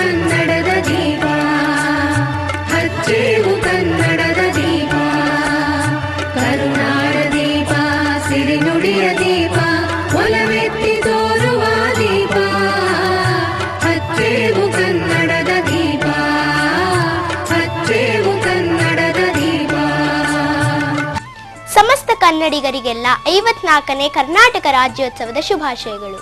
ಕನ್ನಡದ ದೀಪ, ಹಚ್ಚೇವು ಕನ್ನಡದ ದೀಪ, ಕರುನಾಡ ದೀಪ, ಸಿರಿನುಡಿಯ ದೀಪ, ಒಲವೆತ್ತಿ ತೋರುವ ದೀಪ, ಹಚ್ಚೇವು ಕನ್ನಡದ ದೀಪ, ಹಚ್ಚೇವು ಕನ್ನಡದ ದೀಪ. ಸಮಸ್ತ ಕನ್ನಡಿಗರಿಗೆಲ್ಲ 54ನೇ ಕರ್ನಾಟಕ ರಾಜ್ಯೋತ್ಸವದ ಶುಭಾಶಯಗಳು.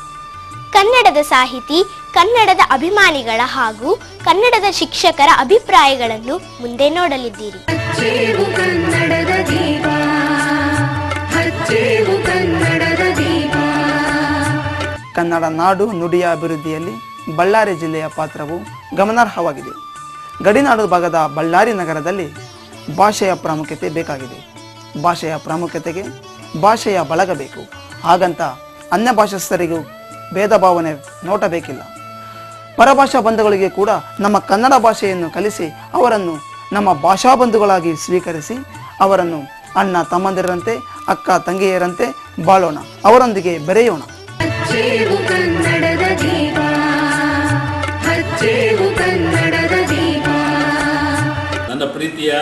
ಕನ್ನಡದ ಸಾಹಿತಿ, ಕನ್ನಡದ ಅಭಿಮಾನಿಗಳ ಹಾಗೂ ಕನ್ನಡದ ಶಿಕ್ಷಕರ ಅಭಿಪ್ರಾಯಗಳನ್ನು ಮುಂದೆ ನೋಡಲಿದ್ದೀರಿ. ಹಚ್ಚೇವು ಕನ್ನಡದ ದೀಪ, ಹಚ್ಚೇವು ಕನ್ನಡದ ದೀಪ. ಕನ್ನಡ ನಾಡು ನುಡಿಯ ಅಭಿವೃದ್ಧಿಯಲ್ಲಿ ಬಳ್ಳಾರಿ ಜಿಲ್ಲೆಯ ಪಾತ್ರವು ಗಮನಾರ್ಹವಾಗಿದೆ. ಗಡಿನಾಡು ಭಾಗದ ಬಳ್ಳಾರಿ ನಗರದಲ್ಲಿ ಭಾಷೆಯ ಪ್ರಾಮುಖ್ಯತೆ ಬೇಕಾಗಿದೆ. ಭಾಷೆಯ ಪ್ರಾಮುಖ್ಯತೆಗೆ ಭಾಷೆಯ ಬಳಗ ಬೇಕು. ಹಾಗಂತ ಅನ್ಯ ಭಾಷಸ್ಥರಿಗೂ ಭೇದ ಭಾವನೆ ನೋಟ ಬೇಕಿಲ್ಲ. ಪರಭಾಷಾ ಬಂಧುಗಳಿಗೆ ಕೂಡ ನಮ್ಮ ಕನ್ನಡ ಭಾಷೆಯನ್ನು ಕಲಿಸಿ ಅವರನ್ನು ನಮ್ಮ ಭಾಷಾ ಬಂಧುಗಳಾಗಿ ಸ್ವೀಕರಿಸಿ ಅವರನ್ನು ಅಣ್ಣ ತಮ್ಮಂದಿರಂತೆ, ಅಕ್ಕ ತಂಗಿಯರಂತೆ ಬಾಳೋಣ, ಅವರೊಂದಿಗೆ ಬೆರೆಯೋಣ. ಹಚ್ಚೇವು ಕನ್ನಡದ ದೀಪ, ಹಚ್ಚೇವು ಕನ್ನಡದ ದೀಪ. ನನ್ನ ಪ್ರೀತಿಯ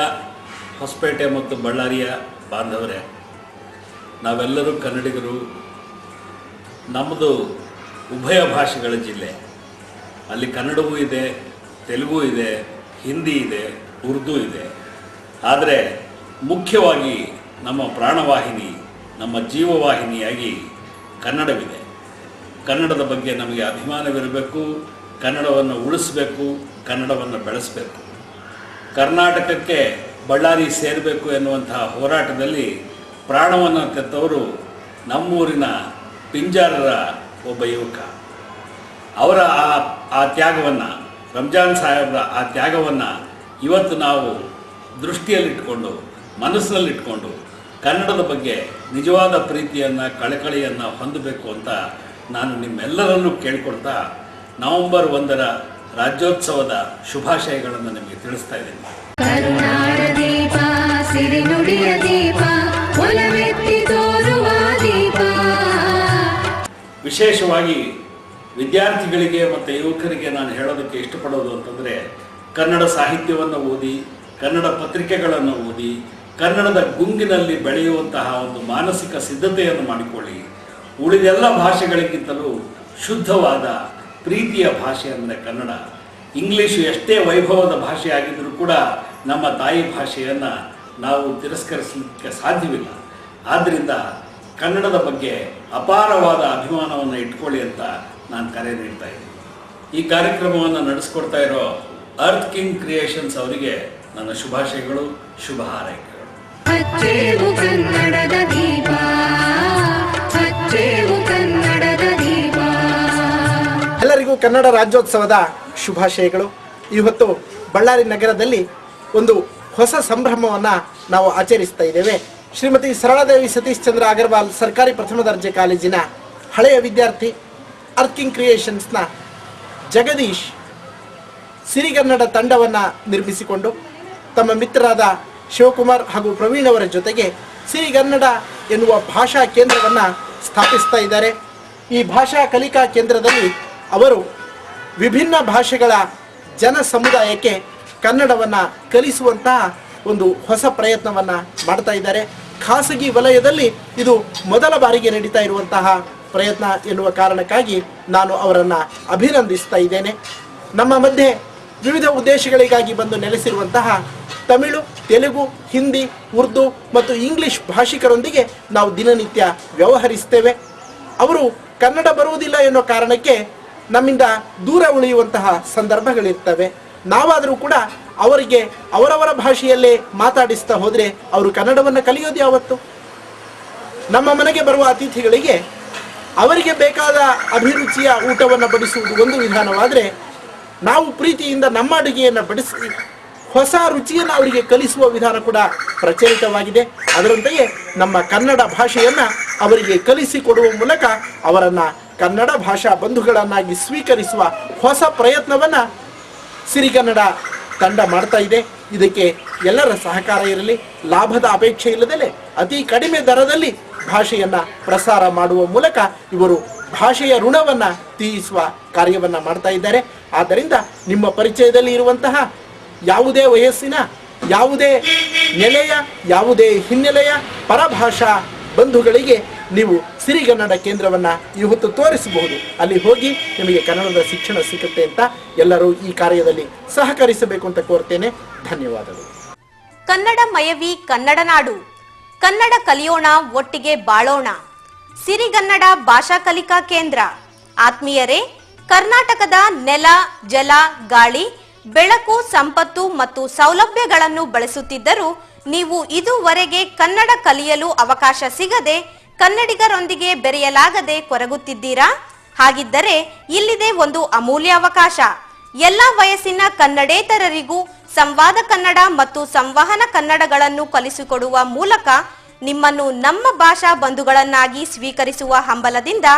ಹೊಸಪೇಟೆ ಮತ್ತು ಬಳ್ಳಾರಿಯ ಬಾಂಧವರೇ, ನಾವೆಲ್ಲರೂ ಕನ್ನಡಿಗರು. ನಮ್ಮದು ಉಭಯ ಭಾಷೆಗಳ ಜಿಲ್ಲೆ. ಅಲ್ಲಿ ಕನ್ನಡವೂ ಇದೆ, ತೆಲುಗು ಇದೆ, ಹಿಂದಿ ಇದೆ, ಉರ್ದು ಇದೆ. ಆದರೆ ಮುಖ್ಯವಾಗಿ ನಮ್ಮ ಪ್ರಾಣವಾಹಿನಿ, ನಮ್ಮ ಜೀವವಾಹಿನಿಯಾಗಿ ಕನ್ನಡವಿದೆ. ಕನ್ನಡದ ಬಗ್ಗೆ ನಮಗೆ ಅಭಿಮಾನವಿರಬೇಕು. ಕನ್ನಡವನ್ನು ಉಳಿಸಬೇಕು, ಕನ್ನಡವನ್ನು ಬೆಳೆಸಬೇಕು. ಕರ್ನಾಟಕಕ್ಕೆ ಬಳ್ಳಾರಿ ಸೇರಬೇಕು ಎನ್ನುವಂತಹ ಹೋರಾಟದಲ್ಲಿ ಪ್ರಾಣವನ್ನು ತೆತ್ತವರು ನಮ್ಮೂರಿನ ಪಿಂಜಾರರ ಒಬ್ಬ ಯುವಕ. ಅವರ ಆ ತ್ಯಾಗವನ್ನು, ರಂಜಾನ್ ಸಾಹೇಬ್ರ ಆ ತ್ಯಾಗವನ್ನು ಇವತ್ತು ನಾವು ದೃಷ್ಟಿಯಲ್ಲಿಟ್ಕೊಂಡು, ಮನಸ್ಸಿನಲ್ಲಿಟ್ಕೊಂಡು ಕನ್ನಡದ ಬಗ್ಗೆ ನಿಜವಾದ ಪ್ರೀತಿಯನ್ನು, ಕಳಕಳಿಯನ್ನು ಹೊಂದಬೇಕು ಅಂತ ನಾನು ನಿಮ್ಮೆಲ್ಲರಲ್ಲೂ ಕೇಳಿಕೊಡ್ತಾ ನವೆಂಬರ್ 1ರ ರಾಜ್ಯೋತ್ಸವದ ಶುಭಾಶಯಗಳನ್ನು ನಿಮಗೆ ತಿಳಿಸ್ತಾ ಇದ್ದೀನಿ. ಕರುನಾಡ ದೀಪ, ಸಿರಿನುಡಿಯ ದೀಪ, ಒಲವೆತ್ತಿ ತೋರುವ ದೀಪ. ವಿಶೇಷವಾಗಿ ವಿದ್ಯಾರ್ಥಿಗಳಿಗೆ ಮತ್ತು ಯುವಕರಿಗೆ ನಾನು ಹೇಳೋದಕ್ಕೆ ಇಷ್ಟಪಡೋದು ಅಂತಂದರೆ, ಕನ್ನಡ ಸಾಹಿತ್ಯವನ್ನು ಓದಿ, ಕನ್ನಡ ಪತ್ರಿಕೆಗಳನ್ನು ಓದಿ, ಕನ್ನಡದ ಗುಂಗಿನಲ್ಲಿ ಬೆಳೆಯುವಂತಹ ಒಂದು ಮಾನಸಿಕ ಸಿದ್ಧತೆಯನ್ನು ಮಾಡಿಕೊಳ್ಳಿ. ಉಳಿದೆಲ್ಲ ಭಾಷೆಗಳಿಗಿಂತಲೂ ಶುದ್ಧವಾದ ಪ್ರೀತಿಯ ಭಾಷೆ ಅಂದರೆ ಕನ್ನಡ. ಇಂಗ್ಲೀಷು ಎಷ್ಟೇ ವೈಭವದ ಭಾಷೆಯಾಗಿದ್ದರೂ ಕೂಡ ನಮ್ಮ ತಾಯಿ ಭಾಷೆಯನ್ನು ನಾವು ತಿರಸ್ಕರಿಸಲಿಕ್ಕೆ ಸಾಧ್ಯವಿಲ್ಲ. ಆದ್ದರಿಂದ ಕನ್ನಡದ ಬಗ್ಗೆ ಅಪಾರವಾದ ಅಭಿಮಾನವನ್ನು ಇಟ್ಕೊಳ್ಳಿ ಅಂತ ನಾನು ಕರೆ ನೀಡ್ತಾ ಇದ್ದೀನಿ. ಈ ಕಾರ್ಯಕ್ರಮವನ್ನು ನಡೆಸ್ಕೊಡ್ತಾ ಇರೋ ಅರ್ತ್ ಕಿಂಗ್ ಕ್ರಿಯೇಷನ್ಸ್ ಅವರಿಗೆ ನನ್ನ ಶುಭಾಶಯಗಳು, ಶುಭ ಹಾರೈಕೆಗಳು. ಹಚ್ಚೇವು ಕನ್ನಡದ ದೀಪ, ಹಚ್ಚೇವು ಕನ್ನಡದ ದೀಪ. ಎಲ್ಲರಿಗೂ ಕನ್ನಡ ರಾಜ್ಯೋತ್ಸವದ ಶುಭಾಶಯಗಳು. ಇವತ್ತು ಬಳ್ಳಾರಿ ನಗರದಲ್ಲಿ ಒಂದು ಹೊಸ ಸಂಭ್ರಮವನ್ನು ನಾವು ಆಚರಿಸ್ತಾ ಇದ್ದೇವೆ. ಶ್ರೀಮತಿ ಸರಳಾದೇವಿ ಸತೀಶ್ ಚಂದ್ರ ಅಗರ್ವಾಲ್ ಸರ್ಕಾರಿ ಪ್ರಥಮ ದರ್ಜೆ ಕಾಲೇಜಿನ ಹಳೆಯ ವಿದ್ಯಾರ್ಥಿ, ಅರ್ತ್ ಕಿಂಗ್ ಕ್ರಿಯೇಷನ್ಸ್ನ ಜಗದೀಶ್ ಸಿರಿಗನ್ನಡ ತಂಡವನ್ನು ನಿರ್ಮಿಸಿಕೊಂಡು ತಮ್ಮ ಮಿತ್ರರಾದ ಶಿವಕುಮಾರ್ ಹಾಗೂ ಪ್ರವೀಣ್ ಅವರ ಜೊತೆಗೆ ಸಿರಿಗನ್ನಡ ಎನ್ನುವ ಭಾಷಾ ಕೇಂದ್ರವನ್ನು ಸ್ಥಾಪಿಸ್ತಾ ಇದ್ದಾರೆ. ಈ ಭಾಷಾ ಕಲಿಕಾ ಕೇಂದ್ರದಲ್ಲಿ ಅವರು ವಿಭಿನ್ನ ಭಾಷೆಗಳ ಜನ ಸಮುದಾಯಕ್ಕೆ ಕನ್ನಡವನ್ನು ಕಲಿಸುವಂತಹ ಒಂದು ಹೊಸ ಪ್ರಯತ್ನವನ್ನು ಮಾಡ್ತಾ ಇದ್ದಾರೆ. ಖಾಸಗಿ ವಲಯದಲ್ಲಿ ಇದು ಮೊದಲ ಬಾರಿಗೆ ನಡೀತಾ ಇರುವಂತಹ ಪ್ರಯತ್ನ ಎನ್ನುವ ಕಾರಣಕ್ಕಾಗಿ ನಾನು ಅವರನ್ನು ಅಭಿನಂದಿಸ್ತಾ ಇದ್ದೇನೆ. ನಮ್ಮ ಮಧ್ಯೆ ವಿವಿಧ ಉದ್ದೇಶಗಳಿಗಾಗಿ ಬಂದು ನೆಲೆಸಿರುವಂತಹ ತಮಿಳು, ತೆಲುಗು, ಹಿಂದಿ, ಉರ್ದು ಮತ್ತು ಇಂಗ್ಲಿಷ್ ಭಾಷಿಕರೊಂದಿಗೆ ನಾವು ದಿನನಿತ್ಯ ವ್ಯವಹರಿಸ್ತೇವೆ. ಅವರು ಕನ್ನಡ ಬರುವುದಿಲ್ಲ ಎನ್ನುವ ಕಾರಣಕ್ಕೆ ನಮ್ಮಿಂದ ದೂರ ಉಳಿಯುವಂತಹ ಸಂದರ್ಭಗಳಿರ್ತವೆ. ನಾವಾದರೂ ಕೂಡ ಅವರಿಗೆ ಅವರವರ ಭಾಷೆಯಲ್ಲೇ ಮಾತಾಡಿಸ್ತಾ ಹೋದರೆ ಅವರು ಕನ್ನಡವನ್ನು ಕಲಿಯೋದು ಯಾವತ್ತು? ನಮ್ಮ ಮನೆಗೆ ಬರುವ ಅತಿಥಿಗಳಿಗೆ ಅವರಿಗೆ ಬೇಕಾದ ಅಭಿರುಚಿಯ ಊಟವನ್ನು ಬಡಿಸುವುದು ಒಂದು ವಿಧಾನವಾದರೆ, ನಾವು ಪ್ರೀತಿಯಿಂದ ನಮ್ಮ ಅಡುಗೆಯನ್ನು ಬಡಿಸಿ ಹೊಸ ರುಚಿಯನ್ನು ಅವರಿಗೆ ಕಲಿಸುವ ವಿಧಾನ ಕೂಡ ಪ್ರಚಲಿತವಾಗಿದೆ. ಅದರಂತೆಯೇ ನಮ್ಮ ಕನ್ನಡ ಭಾಷೆಯನ್ನು ಅವರಿಗೆ ಕಲಿಸಿಕೊಡುವ ಮೂಲಕ ಅವರನ್ನು ಕನ್ನಡ ಭಾಷಾ ಬಂಧುಗಳನ್ನಾಗಿ ಸ್ವೀಕರಿಸುವ ಹೊಸ ಪ್ರಯತ್ನವನ್ನು ಸಿರಿಗನ್ನಡ ತಂಡ ಮಾಡ್ತಾ ಇದೆ. ಇದಕ್ಕೆ ಎಲ್ಲರ ಸಹಕಾರ ಇರಲಿ. ಲಾಭದ ಅಪೇಕ್ಷೆ ಇಲ್ಲದಲೇ ಅತಿ ಕಡಿಮೆ ದರದಲ್ಲಿ ಭಾಷೆಯನ್ನು ಪ್ರಸಾರ ಮಾಡುವ ಮೂಲಕ ಇವರು ಭಾಷೆಯ ಋಣವನ್ನು ತೀರಿಸುವ ಕಾರ್ಯವನ್ನು ಮಾಡ್ತಾ ಇದ್ದಾರೆ. ಆದ್ದರಿಂದ ನಿಮ್ಮ ಪರಿಚಯದಲ್ಲಿ ಇರುವಂತಹ ಯಾವುದೇ ವಯಸ್ಸಿನ, ಯಾವುದೇ ನೆಲೆಯ, ಯಾವುದೇ ಹಿನ್ನೆಲೆಯ ಪರಭಾಷಾ ಬಂಧುಗಳಿಗೆ ನೀವು ಸಿರಿಗನ್ನಡ ಕೇಂದ್ರವನ್ನು ಇವತ್ತು ತೋರಿಸಬಹುದು. ಅಲ್ಲಿ ಹೋಗಿ ನಿಮಗೆ ಕನ್ನಡದ ಶಿಕ್ಷಣ ಸಿಗುತ್ತೆ ಅಂತ ಎಲ್ಲರೂ ಈ ಕಾರ್ಯದಲ್ಲಿ ಸಹಕರಿಸಬೇಕು ಅಂತ ಕೋರ್ತೇನೆ. ಧನ್ಯವಾದಗಳು. ಕನ್ನಡಮಯವೀ ಕನ್ನಡ ನಾಡು. ಕನ್ನಡ ಕಲಿಯೋಣ, ಒಟ್ಟಿಗೆ ಬಾಳೋಣ. ಸಿರಿಗನ್ನಡ ಭಾಷಾ ಕಲಿಕಾ ಕೇಂದ್ರ. ಆತ್ಮೀಯರೇ, ಕರ್ನಾಟಕದ ನೆಲ, ಜಲ, ಗಾಳಿ, ಬೆಳಕು, ಸಂಪತ್ತು ಮತ್ತು ಸೌಲಭ್ಯಗಳನ್ನು ಬಳಸುತ್ತಿದ್ದರೂ ನೀವು ಇದುವರೆಗೆ ಕನ್ನಡ ಕಲಿಯಲು ಅವಕಾಶ ಸಿಗದೆ ಕನ್ನಡಿಗರೊಂದಿಗೆ ಬೆರೆಯಲಾಗದೆ ಕೊರಗುತ್ತಿದ್ದೀರಾ? ಹಾಗಿದ್ದರೆ ಇಲ್ಲಿದೆ ಒಂದು ಅಮೂಲ್ಯ ಅವಕಾಶ. ಎಲ್ಲ ವಯಸ್ಸಿನ ಕನ್ನಡೇತರರಿಗೂ ಸಂವಾದ ಕನ್ನಡ ಮತ್ತು ಸಂವಹನ ಕನ್ನಡಗಳನ್ನು ಕಲಿಸಿಕೊಡುವ ಮೂಲಕ ನಿಮ್ಮನ್ನು ನಮ್ಮ ಭಾಷಾ ಬಂಧುಗಳನ್ನಾಗಿ ಸ್ವೀಕರಿಸುವ ಹಂಬಲದಿಂದ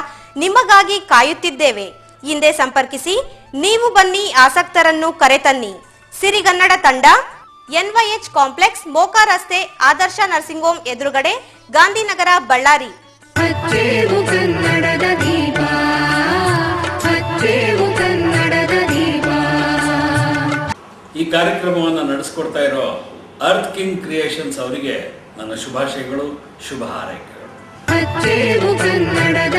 ನಿಮಗಾಗಿ ಕಾಯುತ್ತಿದ್ದೇವೆ. ಹಿಂದೆ ಸಂಪರ್ಕಿಸಿ, ನೀವು ಬನ್ನಿ, ಆಸಕ್ತರನ್ನು ಕರೆತನ್ನಿ. ಸಿರಿಗನ್ನಡ ತಂಡ, NYH ಕಾಂಪ್ಲೆಕ್ಸ್, ಮೋಕಾ ರಸ್ತೆ, ಆದರ್ಶ ನರ್ಸಿಂಗ್ ಹೋಮ್ ಎದುರುಗಡೆ, ಗಾಂಧಿನಗರ, ಬಳ್ಳಾರಿ. ಹಚ್ಚೇವು ಕನ್ನಡದ ದೀಪ, ಹಚ್ಚೇವು ಕನ್ನಡದ ದೀಪ. ಈ ಕಾರ್ಯಕ್ರಮವನ್ನು ನಡೆಸ್ಕೊಡ್ತಾ ಇರೋ ಅರ್ತ್ ಕಿಂಗ್ ಕ್ರಿಯೇಷನ್ಸ್ ಅವರಿಗೆ ನನ್ನ ಶುಭಾಶಯಗಳು, ಶುಭ ಹಾರೈಕೆಗಳು. ಹಚ್ಚೇವು ಕನ್ನಡದ